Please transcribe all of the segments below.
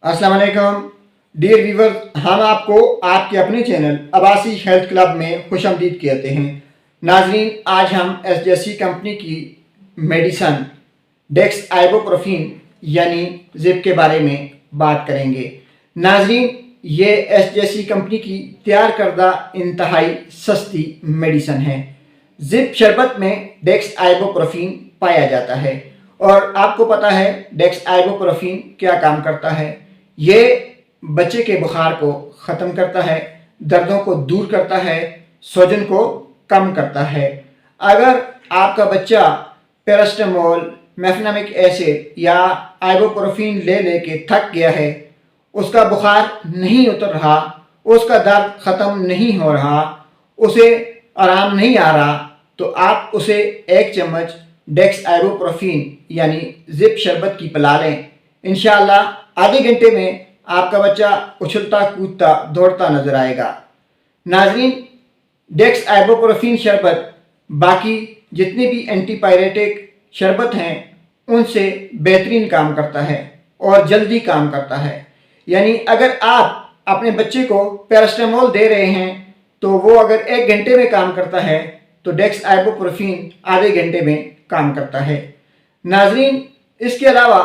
अस्सलाम वालेकुम dear viewers, हम आपको आपके अपने चैनल अब्बासी हेल्थ क्लब में खुशामदीद कहते हैं। नाजरीन, आज हम एसजेसी कंपनी की मेडिसन डेक्स आइबोप्रोफिन यानी जिप के बारे में बात करेंगे। नाजरीन, ये एसजेसी कंपनी की तैयार करदा इंतहाई सस्ती मेडिसन है। जिप शरबत में डेक्स आइबोप्रोफिन पाया जाता है और आपको पता है डेक्स आइबोप्रोफिन क्या काम करता है। ये बच्चे के बुखार को ख़त्म करता है, दर्दों को दूर करता है, सूजन को कम करता है। अगर आपका बच्चा पैरास्टामोल, मेफेनामिक एसिड या आइबोप्रोफिन ले लेके थक गया है, उसका बुखार नहीं उतर रहा, उसका दर्द ख़त्म नहीं हो रहा, उसे आराम नहीं आ रहा, तो आप उसे एक चम्मच डेक्स आइबोप्रोफिन यानी जिप शरबत की पिला लें। इंशाअल्लाह आधे घंटे में आपका बच्चा उछलता कूदता दौड़ता नजर आएगा। नाजरीन, डेक्स आइबोप्रोफिन शरबत बाकी जितने भी एंटीपायरेटिक शरबत हैं उनसे बेहतरीन काम करता है और जल्दी काम करता है। यानी अगर आप अपने बच्चे को पैरास्टामोल दे रहे हैं तो वो अगर एक घंटे में काम करता है तो डेक्स आइबोप्रोफिन आधे घंटे में काम करता है। नाजरीन, इसके अलावा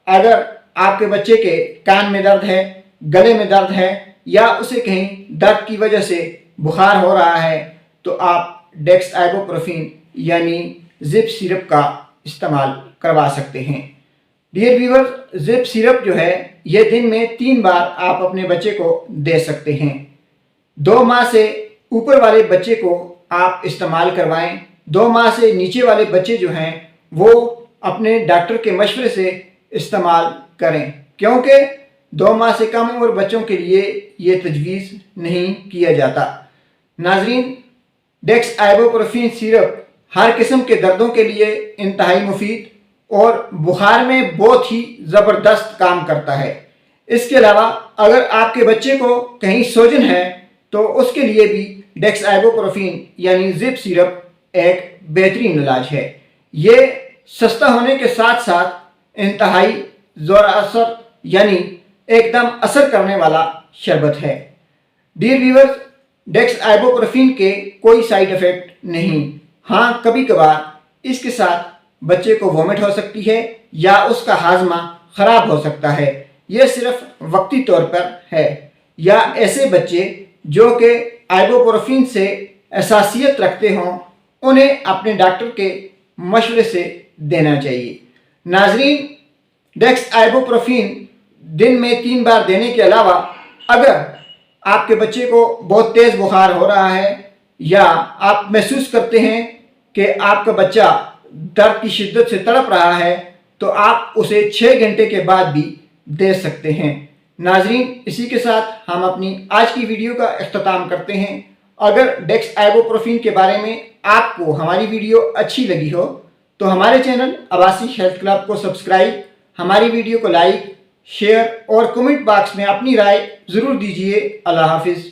अगर आपके बच्चे के कान में दर्द है, गले में दर्द है या उसे कहीं दर्द की वजह से बुखार हो रहा है तो आप डेक्स आइबोप्रोफिन यानी जिप सिरप का इस्तेमाल करवा सकते हैं। डियर व्यूअर्स, जिप सिरप जो है ये दिन में 3 बार आप अपने बच्चे को दे सकते हैं। 2 माह से ऊपर वाले बच्चे को आप इस्तेमाल करवाएं। 2 माह से नीचे वाले बच्चे जो हैं वो अपने डॉक्टर के मशवरे से इस्तेमाल करें, क्योंकि 2 माह से कम उम्र बच्चों के लिए ये तजवीज़ नहीं किया जाता। नाजरीन, डेक्स आइबोप्रोफिन सिरप हर किस्म के दर्दों के लिए इंतहाई मुफीद और बुखार में बहुत ही ज़बरदस्त काम करता है। इसके अलावा अगर आपके बच्चे को कहीं सूजन है तो उसके लिए भी डेक्स आइबोप्रोफिन यानी जिप सिरप एक बेहतरीन इलाज है। ये सस्ता होने के साथ साथ इंतहाई ज़ोर असर यानी एकदम असर करने वाला शरबत है। डियर व्यूअर्स, डेक्स आइबोप्रोफिन के कोई साइड इफ़ेक्ट नहीं। हाँ, कभी कभार इसके साथ बच्चे को वोमिट हो सकती है या उसका हाजमा ख़राब हो सकता है। यह सिर्फ वक्ती तौर पर है। या ऐसे बच्चे जो कि आइबोप्रोफिन से हसासियत रखते हों उन्हें अपने डॉक्टर के मशवरे से देना चाहिए। नाजरीन, डेक्स आइबोप्रोफिन दिन में 3 बार देने के अलावा अगर आपके बच्चे को बहुत तेज़ बुखार हो रहा है या आप महसूस करते हैं कि आपका बच्चा दर्द की शिद्दत से तड़प रहा है तो आप उसे 6 घंटे के बाद भी दे सकते हैं। नाजरीन, इसी के साथ हम अपनी आज की वीडियो का इख्तिताम करते हैं। अगर डेक्स आइबोप्रोफिन के बारे में आपको हमारी वीडियो अच्छी लगी हो तो हमारे चैनल अब्बासी हेल्थ क्लब को सब्सक्राइब, हमारी वीडियो को लाइक, शेयर और कमेंट बॉक्स में अपनी राय ज़रूर दीजिए। अल्लाह हाफिज़।